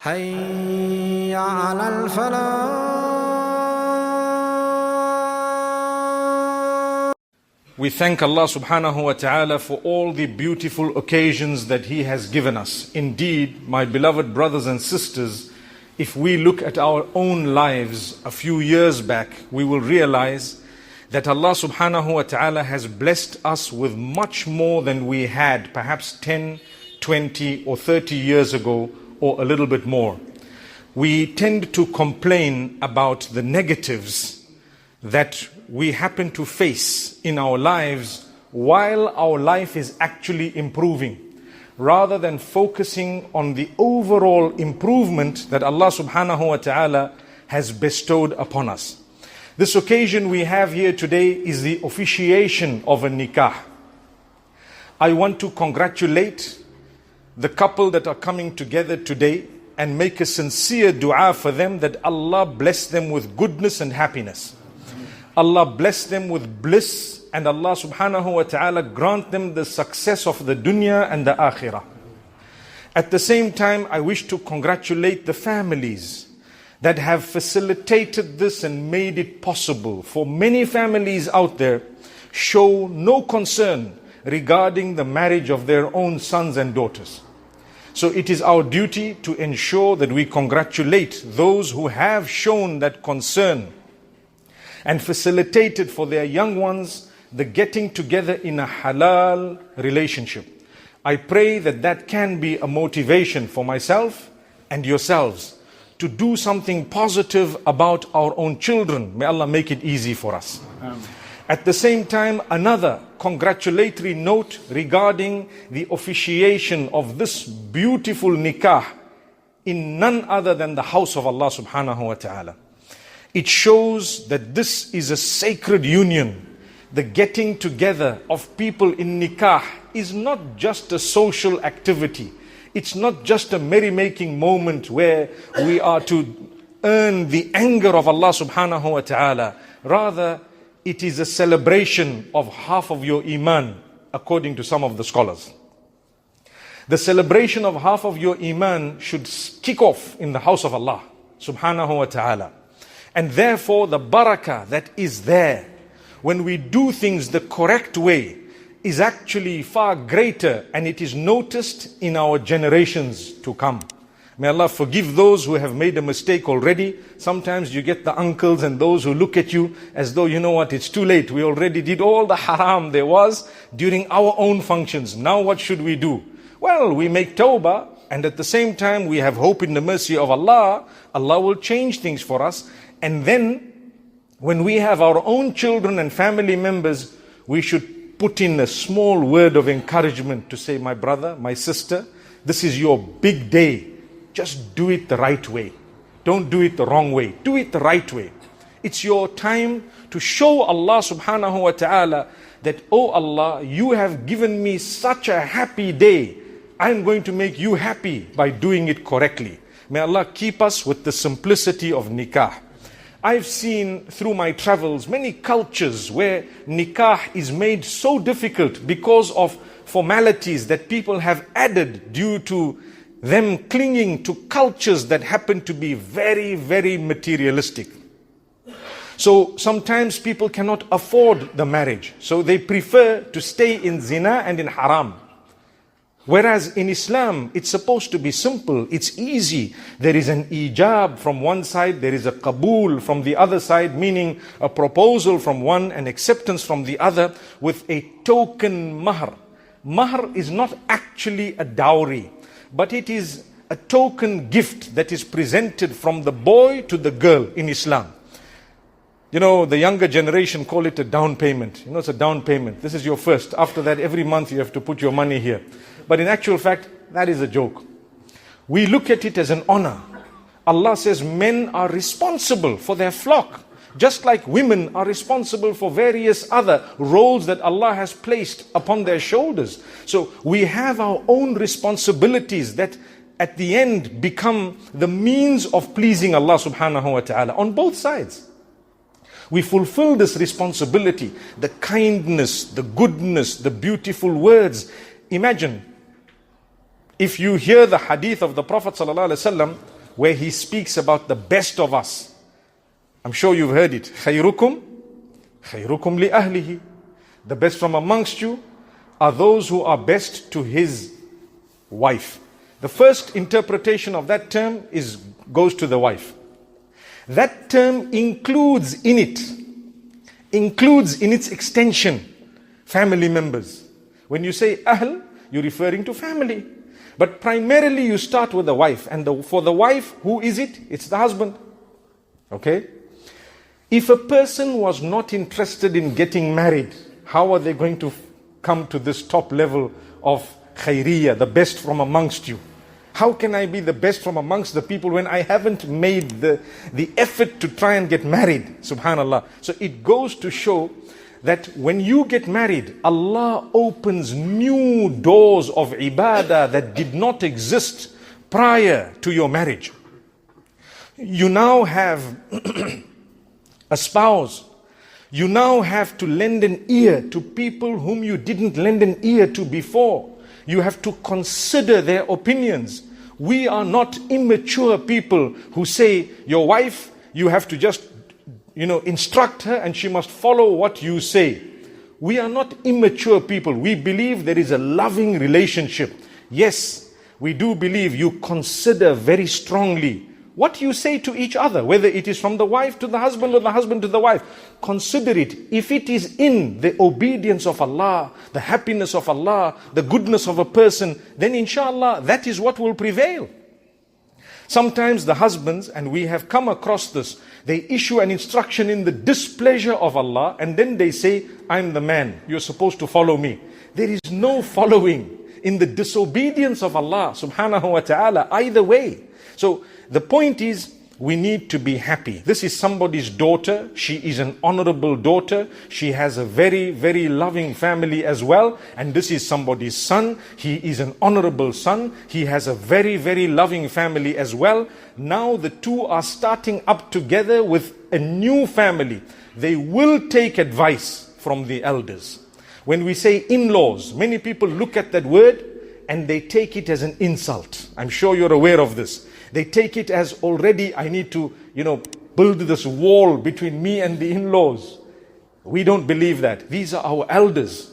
حي على الفلاح. We thank Allah subhanahu wa ta'ala for all the beautiful occasions that He has given us. Indeed, my beloved brothers and sisters, if we look at our own lives a few years back, we will realize that Allah subhanahu wa ta'ala has blessed us with much more than we had perhaps 10, 20 or 30 years ago, or a little bit more. We tend to complain about the negatives that we happen to face in our lives while our life is actually improving, rather than focusing on the overall improvement that Allah subhanahu wa ta'ala has bestowed upon us. This occasion we have here today is the officiation of a nikah. I want to congratulate the couple that are coming together today and make a sincere dua for them that Allah bless them with goodness and happiness. Allah bless them with bliss, and Allah subhanahu wa ta'ala grant them the success of the dunya and the akhirah. At the same time, I wish to congratulate the families that have facilitated this and made it possible. For many families out there show no concern regarding the marriage of their own sons and daughters. So it is our duty to ensure that we congratulate those who have shown that concern and facilitated for their young ones the getting together in a halal relationship. I pray that that can be a motivation for myself and yourselves to do something positive about our own children. May Allah make it easy for us. At the same time, another congratulatory note regarding the officiation of this beautiful nikah in none other than the house of Allah subhanahu wa ta'ala. It shows that this is a sacred union. The getting together of people in nikah is not just a social activity. It's not just a merrymaking moment where we are to earn the anger of Allah subhanahu wa ta'ala. Rather, it is a celebration of half of your iman, according to some of the scholars. The celebration of half of your iman should kick off in the house of Allah subhanahu wa ta'ala. And therefore the barakah that is there when we do things the correct way is actually far greater, and it is noticed in our generations to come. May Allah forgive those who have made a mistake already. Sometimes you get the uncles and those who look at you as though, you know what, it's too late. We already did all the haram there was during our own functions. Now what should we do? Well, we make tawbah, and at the same time we have hope in the mercy of Allah. Allah will change things for us. And then when we have our own children and family members, we should put in a small word of encouragement to say, my brother, my sister, this is your big day. Just do it the right way. Don't do it the wrong way. Do it the right way. It's your time to show Allah subhanahu wa ta'ala that, oh Allah, you have given me such a happy day. I'm going to make you happy by doing it correctly. May Allah keep us with the simplicity of nikah. I've seen through my travels many cultures where nikah is made so difficult because of formalities that people have added due to them clinging to cultures that happen to be very, very materialistic. So sometimes people cannot afford the marriage, so they prefer to stay in zina and in haram. Whereas in Islam, it's supposed to be simple, it's easy. There is an ijab from one side, there is a qabul from the other side, meaning a proposal from one and acceptance from the other with a token mahr. Mahr is not actually a dowry, but it is a token gift that is presented from the boy to the girl in Islam. You know, the younger generation call it a down payment. You know, it's a down payment. This is your first. After that, every month you have to put your money here. But in actual fact, that is a joke. We look at it as an honor. Allah says men are responsible for their flock, just like women are responsible for various other roles that Allah has placed upon their shoulders. So we have our own responsibilities that at the end become the means of pleasing Allah subhanahu wa ta'ala on both sides. We fulfill this responsibility, the kindness, the goodness, the beautiful words. Imagine, if you hear the hadith of the Prophet ﷺ where he speaks about the best of us. I'm sure you've heard it. خَيْرُكُمْ لِأَهْلِهِ. The best from amongst you are those who are best to his wife. The first interpretation of that term goes to the wife. That term includes in its extension, family members. When you say ahl, you're referring to family. But primarily you start with the wife. And for the wife, who is it? It's the husband. Okay? If a person was not interested in getting married, how are they going to come to this top level of khairiyah, the best from amongst you? How can I be the best from amongst the people when I haven't made the effort to try and get married? Subhanallah. So it goes to show that when you get married, Allah opens new doors of ibadah that did not exist prior to your marriage. You now have a spouse. You now have to lend an ear to people whom you didn't lend an ear to before. You have to consider their opinions. We are not immature people who say, your wife, you have to just, instruct her and she must follow what you say. We are not immature people. We believe there is a loving relationship. Yes, we do believe you consider very strongly what you say to each other, whether it is from the wife to the husband or the husband to the wife. Consider it. If it is in the obedience of Allah, the happiness of Allah, the goodness of a person, then inshallah, that is what will prevail. Sometimes the husbands, and we have come across this, they issue an instruction in the displeasure of Allah, and then they say, I'm the man, you're supposed to follow me. There is no following in the disobedience of Allah subhanahu wa ta'ala either way. So the point is, we need to be happy. This is somebody's daughter. She is an honorable daughter. She has a very, very loving family as well. And this is somebody's son. He is an honorable son. He has a very, very loving family as well. Now the two are starting up together with a new family. They will take advice from the elders. When we say in-laws, many people look at that word and they take it as an insult. I'm sure you're aware of this. They take it as already I need to, build this wall between me and the in-laws. We don't believe that. These are our elders.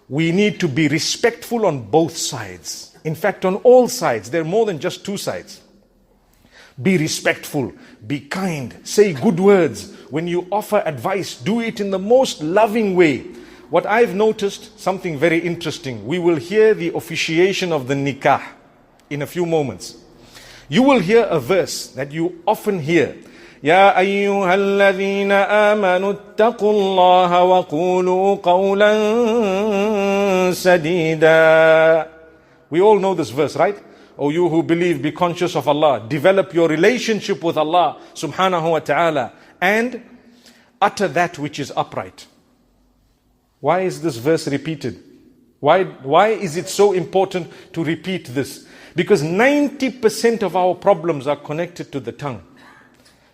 We need to be respectful on both sides. In fact, on all sides. There are more than just two sides. Be respectful. Be kind. Say good words. When you offer advice, do it in the most loving way. What I've noticed, something very interesting. We will hear the officiation of the nikah in a few moments. You will hear a verse that you often hear. Ya ayyuhalladhina amanu ittaqullaha wa qulu qawlan sadida. We all know this verse, right? O you who believe, be conscious of Allah. Develop your relationship with Allah subhanahu wa ta'ala. And utter that which is upright. Why is this verse repeated? Why is it so important to repeat this? Because 90% of our problems are connected to the tongue.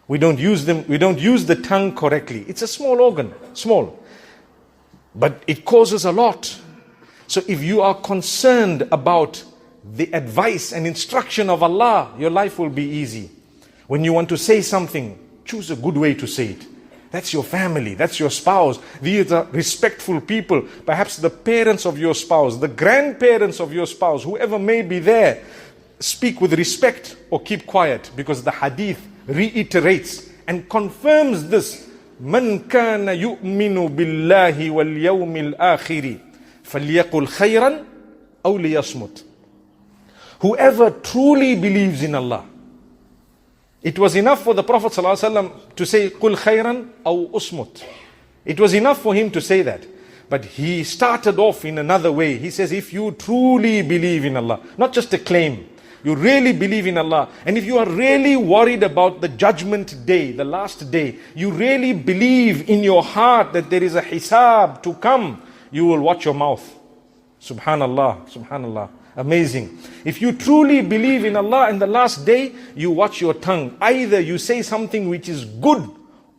We don't use the tongue correctly. It's a small organ, small. But it causes a lot. So if you are concerned about the advice and instruction of Allah, your life will be easy. When you want to say something, choose a good way to say it. That's your family, that's your spouse. These are respectful people. Perhaps the parents of your spouse, the grandparents of your spouse, whoever may be there. Speak with respect or keep quiet, because the hadith reiterates and confirms this. Man kana yu'minu billahi wal yawmil akhiri falyaqul khayran aw liyasmut. Whoever truly believes in Allah. It was enough for the Prophet ﷺ to say, Qul khayran aw usmut. It was enough for him to say that. But he started off in another way. He says, if you truly believe in Allah, not just a claim, you really believe in Allah, and if you are really worried about the judgment day, the last day, you really believe in your heart that there is a hisab to come, you will watch your mouth. Subhanallah, subhanallah. Amazing. If you truly believe in Allah and the last day, you watch your tongue. Either you say something which is good,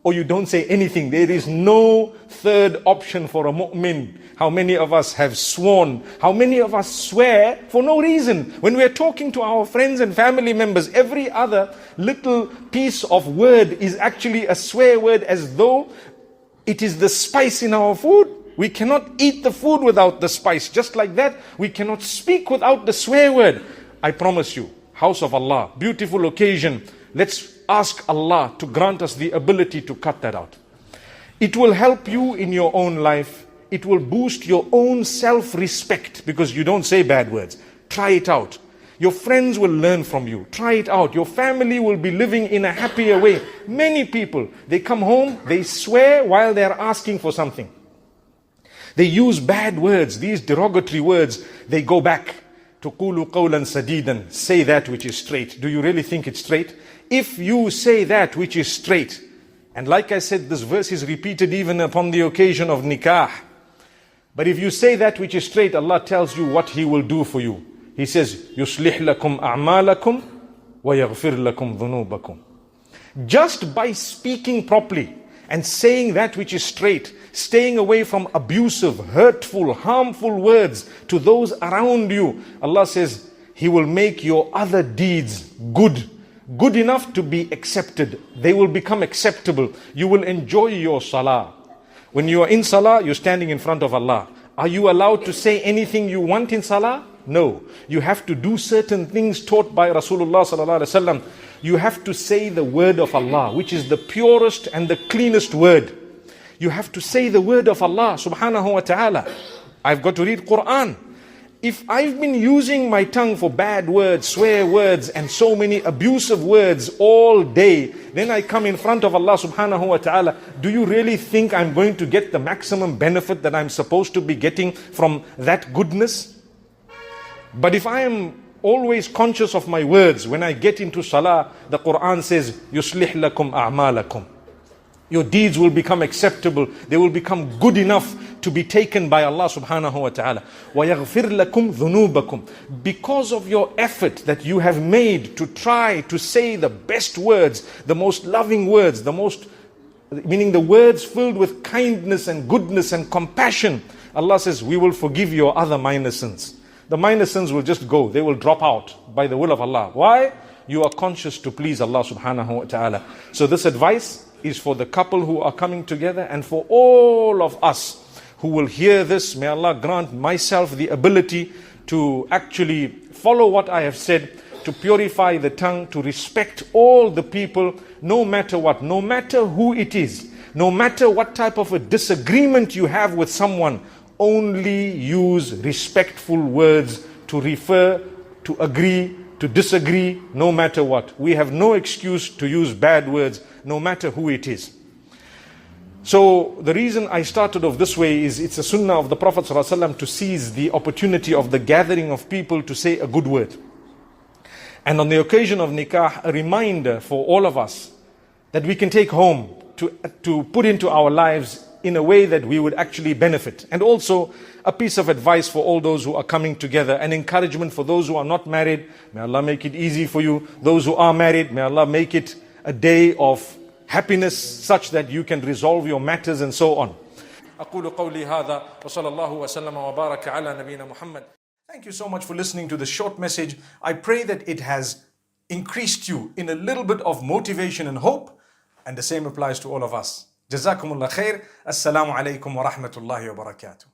or you don't say anything. There is no third option for a mu'min. How many of us have sworn? How many of us swear for no reason? When we are talking to our friends and family members, every other little piece of word is actually a swear word, as though it is the spice in our food. We cannot eat the food without the spice. Just like that, we cannot speak without the swear word. I promise you, house of Allah, beautiful occasion. Let's ask Allah to grant us the ability to cut that out. It will help you in your own life. It will boost your own self-respect because you don't say bad words. Try it out. Your friends will learn from you. Try it out. Your family will be living in a happier way. Many people, they come home, they swear while they're asking for something. They use bad words, these derogatory words. They go back to qulu qawlan sadidan. Say that which is straight. Do you really think it's straight? If you say that which is straight, and like I said, this verse is repeated even upon the occasion of nikah. But if you say that which is straight, Allah tells you what He will do for you. He says, يُصْلِحْ لَكُمْ أَعْمَالَكُمْ وَيَغْفِرْ لَكُمْ ذُنُوبَكُمْ. Just by speaking properly and saying that which is straight, staying away from abusive, hurtful, harmful words to those around you, Allah says He will make your other deeds good enough to be accepted. They will become acceptable. You will enjoy your salah. When you are in salah, you're standing in front of Allah. Are you allowed to say anything you want in salah? No. You have to do certain things taught by Rasulullah sallallahu alaihi wasallam. You have to say the word of Allah, which is the purest and the cleanest word. You have to say the word of Allah subhanahu wa ta'ala. I've got to read Quran. If I've been using my tongue for bad words, swear words, and so many abusive words all day, then I come in front of Allah subhanahu wa ta'ala. Do you really think I'm going to get the maximum benefit that I'm supposed to be getting from that goodness? But if I am always conscious of my words, when I get into salah, the Quran says, يُصْلِحْ لَكُمْ أَعْمَالَكُمْ. Your deeds will become acceptable. They will become good enough to be taken by Allah subhanahu wa ta'ala. وَيَغْفِرْ لَكُمْ ذُنُوبَكُمْ. Because of your effort that you have made to try to say the best words, the most loving words, meaning the words filled with kindness and goodness and compassion, Allah says, we will forgive your other minor sins. The minor sins will just go. They will drop out by the will of Allah. Why? You are conscious to please Allah subhanahu wa ta'ala. So this advice is for the couple who are coming together and for all of us who will hear this. May Allah grant myself the ability to actually follow what I have said, to purify the tongue, to respect all the people, no matter what, no matter who it is, no matter what type of a disagreement you have with someone. Only use respectful words to refer, to agree, to disagree, no matter what. We have no excuse to use bad words, no matter who it is. So the reason I started off this way is it's a sunnah of the Prophet ﷺ to seize the opportunity of the gathering of people to say a good word. And on the occasion of nikah, a reminder for all of us that we can take home to put into our lives in a way that we would actually benefit. And also a piece of advice for all those who are coming together, an encouragement for those who are not married. May Allah make it easy for you. Those who are married, may Allah make it a day of happiness such that you can resolve your matters and so on. أقول قولي هذا وصلى الله وسلم وبارك على نبينا محمد. Thank you so much for listening to this short message. I pray that it has increased you in a little bit of motivation and hope, and the same applies to all of us. Jazakumullah khair. Assalamu alaikum wa rahmatullahi wa barakatuh.